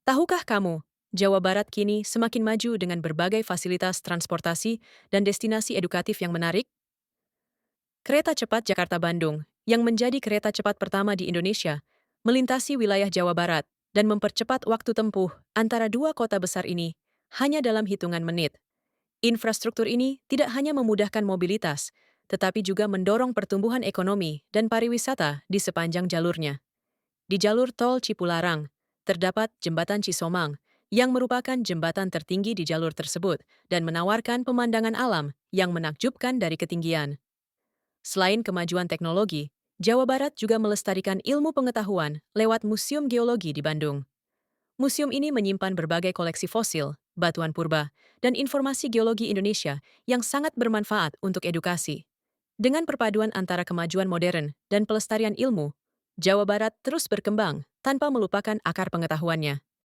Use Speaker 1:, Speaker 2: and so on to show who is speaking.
Speaker 1: Tahukah kamu, Jawa Barat kini semakin maju dengan berbagai fasilitas transportasi dan destinasi edukatif yang menarik? Kereta cepat Jakarta-Bandung, yang menjadi kereta cepat pertama di Indonesia, melintasi wilayah Jawa Barat dan mempercepat waktu tempuh antara dua kota besar ini hanya dalam hitungan menit. Infrastruktur ini tidak hanya memudahkan mobilitas, tetapi juga mendorong pertumbuhan ekonomi dan pariwisata di sepanjang jalurnya. Di jalur tol Cipularang, terdapat Jembatan Cisomang, yang merupakan jembatan tertinggi di jalur tersebut dan menawarkan pemandangan alam yang menakjubkan dari ketinggian. Selain kemajuan teknologi, Jawa Barat juga melestarikan ilmu pengetahuan lewat Museum Geologi di Bandung. Museum ini menyimpan berbagai koleksi fosil, batuan purba, dan informasi geologi Indonesia yang sangat bermanfaat untuk edukasi. Dengan perpaduan antara kemajuan modern dan pelestarian ilmu, Jawa Barat terus berkembang tanpa melupakan akar pengetahuannya.